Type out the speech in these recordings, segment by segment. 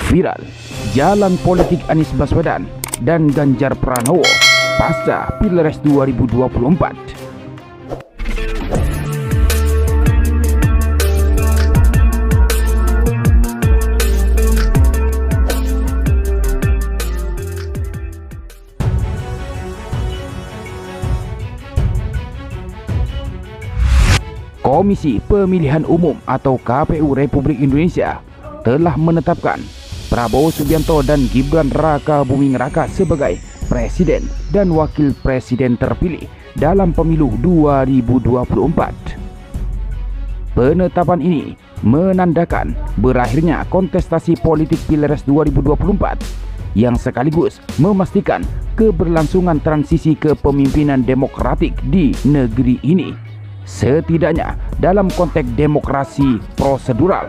Viral, jalan politik Anies Baswedan dan Ganjar Pranowo pasca Pilpres 2024. Komisi Pemilihan Umum atau KPU Republik Indonesia telah menetapkan Prabowo Subianto dan Gibran Raka Buming Raka sebagai Presiden dan Wakil Presiden terpilih dalam pemilu 2024. Penetapan ini menandakan berakhirnya kontestasi politik Pilpres 2024 yang sekaligus memastikan keberlangsungan transisi kepemimpinan demokratik di negeri ini, setidaknya dalam konteks demokrasi prosedural.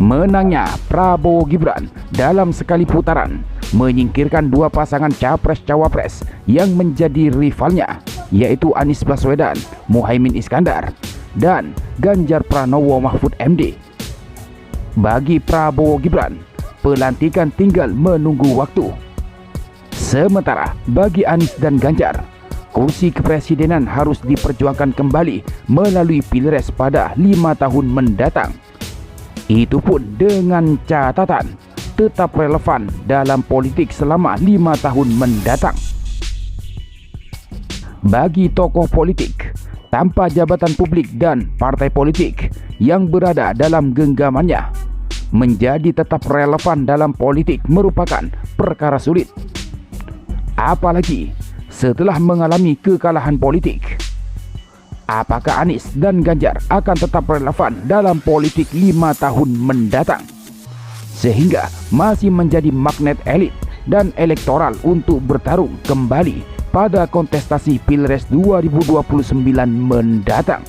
Menangnya Prabowo Gibran dalam sekali putaran menyingkirkan dua pasangan capres-cawapres yang menjadi rivalnya, yaitu Anies Baswedan, Muhaimin Iskandar, dan Ganjar Pranowo Mahfud MD. Bagi Prabowo Gibran, pelantikan tinggal menunggu waktu. Sementara bagi Anies dan Ganjar, kursi kepresidenan harus diperjuangkan kembali melalui Pilpres pada 5 tahun mendatang. Itu pun dengan catatan tetap relevan dalam politik selama 5 tahun mendatang. Bagi tokoh politik tanpa jabatan publik dan partai politik yang berada dalam genggamannya, menjadi tetap relevan dalam politik merupakan perkara sulit. Apalagi setelah mengalami kekalahan politik. Apakah Anies dan Ganjar akan tetap relevan dalam politik 5 tahun mendatang, sehingga masih menjadi magnet elit dan elektoral untuk bertarung kembali pada kontestasi Pilpres 2029 mendatang?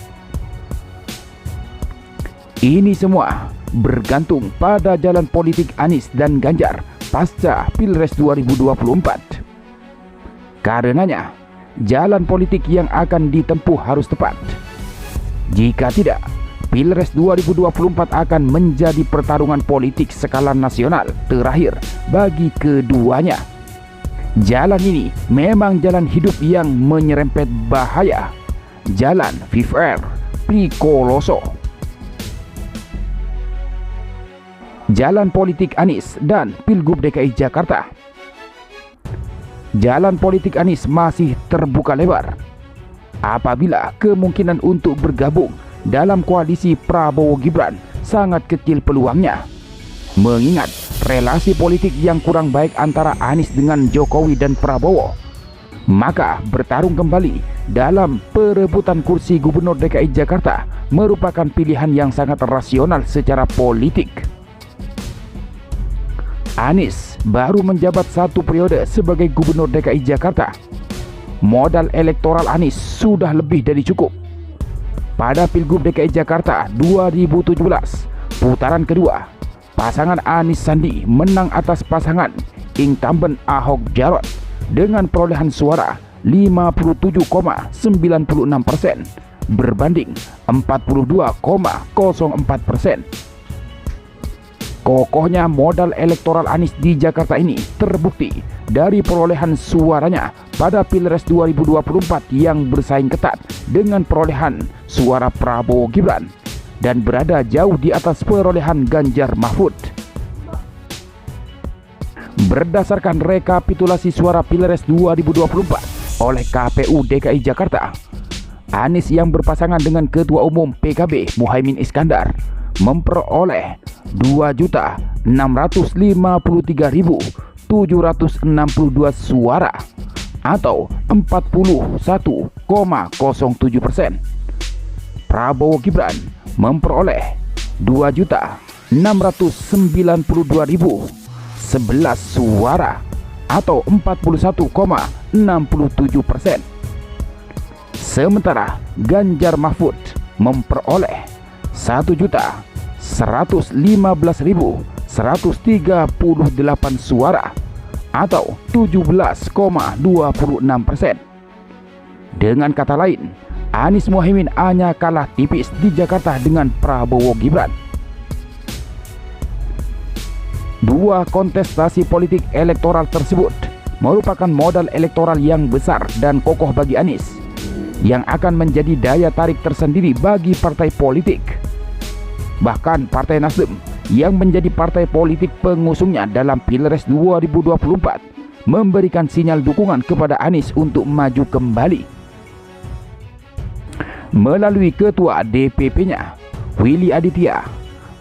Ini semua bergantung pada jalan politik Anies dan Ganjar pasca Pilpres 2024. Karenanya, jalan politik yang akan ditempuh harus tepat. Jika tidak, Pilpres 2024 akan menjadi pertarungan politik skala nasional terakhir bagi keduanya. Jalan ini memang jalan hidup yang menyerempet bahaya. Jalan Viver Prikoloso. Jalan politik Anies dan Pilgub DKI Jakarta. Jalan politik Anies masih terbuka lebar apabila kemungkinan untuk bergabung dalam koalisi Prabowo Gibran sangat kecil peluangnya, mengingat relasi politik yang kurang baik antara Anies dengan Jokowi dan Prabowo. Maka bertarung kembali dalam perebutan kursi Gubernur DKI Jakarta merupakan pilihan yang sangat rasional secara politik. Anies baru menjabat 1 periode sebagai Gubernur DKI Jakarta. Modal elektoral Anies sudah lebih dari cukup. Pada Pilgub DKI Jakarta 2017, putaran kedua, pasangan Anies Sandi menang atas pasangan incumbent Ahok Jarot dengan perolehan suara 57,96% berbanding 42,04%. Kokohnya modal elektoral Anies di Jakarta ini terbukti dari perolehan suaranya pada Pilpres 2024 yang bersaing ketat dengan perolehan suara Prabowo Gibran dan berada jauh di atas perolehan Ganjar Mahfud. Berdasarkan rekapitulasi suara Pilpres 2024 oleh KPU DKI Jakarta, Anies yang berpasangan dengan Ketua Umum PKB Muhaimin Iskandar memperoleh 2.653.762 suara atau 41,07%. Prabowo Gibran memperoleh 2.692.011 suara atau 41,67%. Sementara Ganjar Mahfud memperoleh 1.115.138 suara atau 17,26%. Dengan kata lain, Anies Muhaimin hanya kalah tipis di Jakarta dengan Prabowo Gibran. Dua kontestasi politik elektoral tersebut merupakan modal elektoral yang besar dan kokoh bagi Anies, yang akan menjadi daya tarik tersendiri bagi partai politik. Bahkan Partai Nasdem yang menjadi partai politik pengusungnya dalam Pilpres 2024 memberikan sinyal dukungan kepada Anies untuk maju kembali. Melalui ketua DPP-nya, Willy Aditya,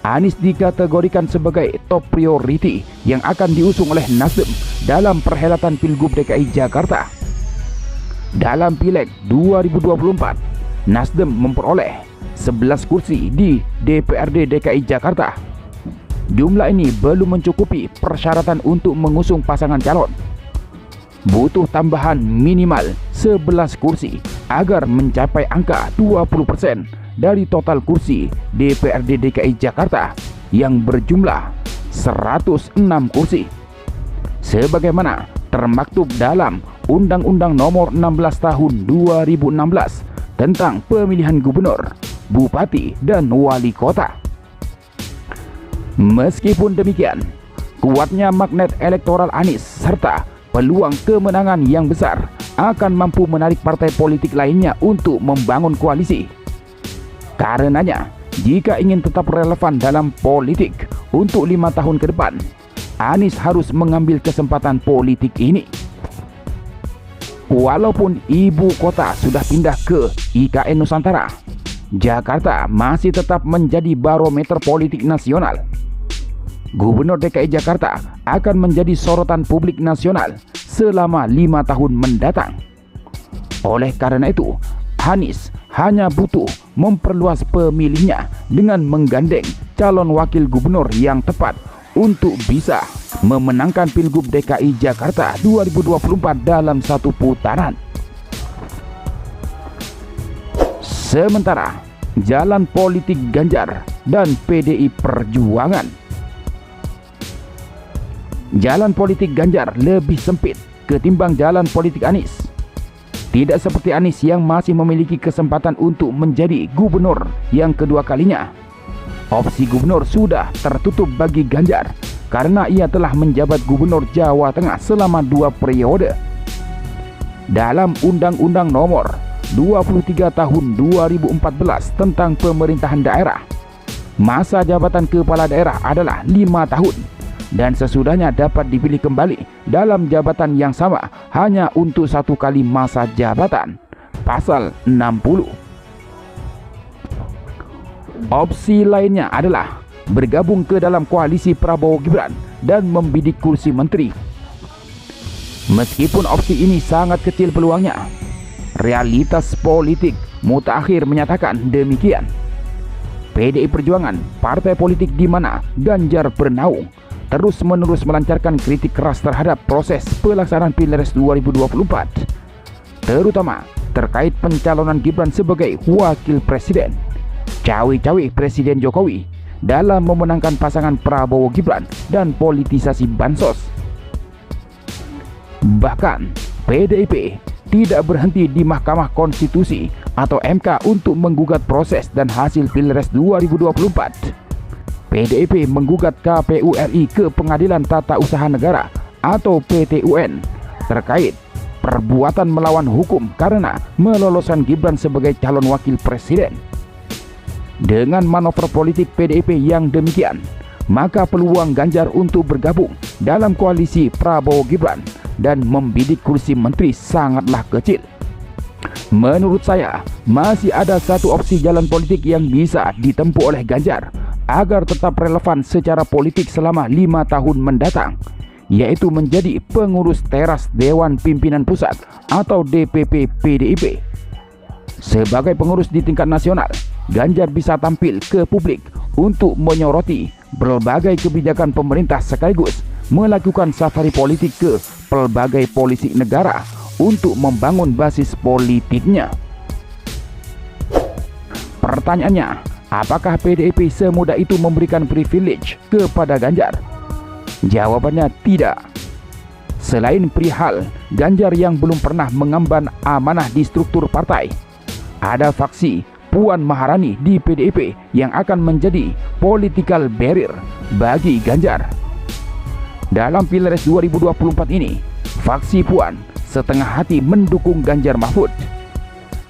Anies dikategorikan sebagai top priority yang akan diusung oleh Nasdem dalam perhelatan Pilgub DKI Jakarta. Dalam Pileg 2024, Nasdem memperoleh 11 kursi di DPRD DKI Jakarta. Jumlah ini belum mencukupi persyaratan untuk mengusung pasangan calon. Butuh tambahan minimal 11 kursi agar mencapai angka 20% dari total kursi DPRD DKI Jakarta yang berjumlah 106 kursi. Sebagaimana termaktub dalam Undang-Undang Nomor 16 Tahun 2016 tentang pemilihan gubernur, bupati, dan wali kota. Meskipun demikian, kuatnya magnet elektoral Anies serta peluang kemenangan yang besar akan mampu menarik partai politik lainnya untuk membangun koalisi. Karenanya, jika ingin tetap relevan dalam politik untuk 5 tahun ke depan, Anies harus mengambil kesempatan politik ini. Walaupun ibu kota sudah pindah ke IKN Nusantara, Jakarta masih tetap menjadi barometer politik nasional. Gubernur DKI Jakarta akan menjadi sorotan publik nasional selama 5 tahun mendatang. Oleh karena itu, Anies hanya butuh memperluas pemilihnya dengan menggandeng calon wakil gubernur yang tepat untuk bisa memenangkan Pilgub DKI Jakarta 2024 dalam satu putaran. Sementara jalan politik Ganjar dan PDI Perjuangan. Jalan politik Ganjar lebih sempit ketimbang jalan politik Anies. Tidak seperti Anies yang masih memiliki kesempatan untuk menjadi gubernur yang kedua kalinya. Opsi gubernur sudah tertutup bagi Ganjar karena ia telah menjabat gubernur Jawa Tengah selama 2 periode. Dalam Undang-Undang Nomor 23 Tahun 2014 tentang pemerintahan daerah, masa jabatan kepala daerah adalah 5 tahun dan sesudahnya dapat dipilih kembali dalam jabatan yang sama hanya untuk 1 kali masa jabatan. Pasal 60. Opsi lainnya adalah bergabung ke dalam koalisi Prabowo Gibran dan membidik kursi menteri. Meskipun opsi ini sangat kecil peluangnya, realitas politik mutakhir menyatakan demikian. PDI Perjuangan, partai politik di mana Ganjar bernaung, terus-menerus melancarkan kritik keras terhadap proses pelaksanaan Pilpres 2024, terutama terkait pencalonan Gibran sebagai wakil presiden. Cawi-cawi Presiden Jokowi dalam memenangkan pasangan Prabowo Gibran dan politisasi bansos. Bahkan PDIP tidak berhenti di Mahkamah Konstitusi atau MK untuk menggugat proses dan hasil Pilpres 2024. PDIP menggugat KPU RI ke Pengadilan Tata Usaha Negara atau PT-UN terkait perbuatan melawan hukum karena meloloskan Gibran sebagai calon wakil presiden. Dengan manuver politik PDIP yang demikian, maka peluang Ganjar untuk bergabung dalam koalisi Prabowo Gibran dan membidik kursi menteri sangatlah kecil. Menurut saya, masih ada satu opsi jalan politik yang bisa ditempuh oleh Ganjar agar tetap relevan secara politik selama 5 tahun mendatang, yaitu menjadi pengurus teras Dewan Pimpinan Pusat atau DPP PDIP. Sebagai pengurus di tingkat nasional, Ganjar bisa tampil ke publik untuk menyoroti berbagai kebijakan pemerintah sekaligus melakukan safari politik ke pelbagai polisi negara untuk membangun basis politiknya. Pertanyaannya, apakah PDIP semudah itu memberikan privilege kepada Ganjar? Jawabannya tidak. Selain perihal Ganjar yang belum pernah mengemban amanah di struktur partai, ada faksi Puan Maharani di PDIP yang akan menjadi political barrier bagi Ganjar. Dalam Pilpres 2024 ini, faksi Puan setengah hati mendukung Ganjar Mahfud.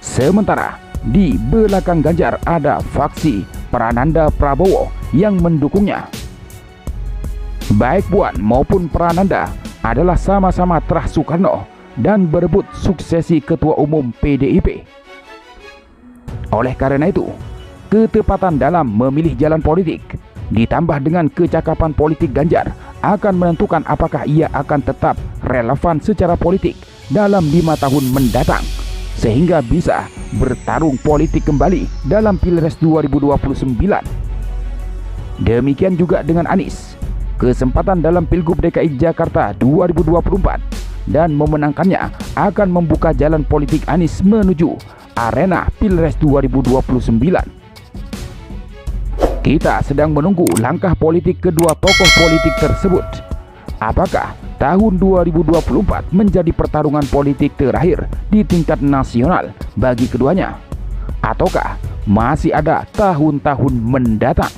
Sementara di belakang Ganjar ada faksi Prananda Prabowo yang mendukungnya. Baik Puan maupun Prananda adalah sama-sama terah Soekarno dan berebut suksesi Ketua Umum PDIP. Oleh karena itu, ketepatan dalam memilih jalan politik ditambah dengan kecakapan politik Ganjar akan menentukan apakah ia akan tetap relevan secara politik dalam 5 tahun mendatang, sehingga bisa bertarung politik kembali dalam Pilpres 2029. Demikian juga dengan Anies. Kesempatan dalam Pilgub DKI Jakarta 2024 dan memenangkannya akan membuka jalan politik Anies menuju arena Pilpres 2029. Kita sedang menunggu langkah politik kedua tokoh politik tersebut. Apakah tahun 2024 menjadi pertarungan politik terakhir di tingkat nasional bagi keduanya? Ataukah masih ada tahun-tahun mendatang?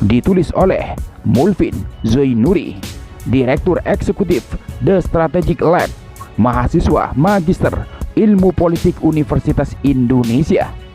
Ditulis oleh Mulvin Zainuri, Direktur Eksekutif The Strategic Lab, mahasiswa Magister Ilmu Politik Universitas Indonesia.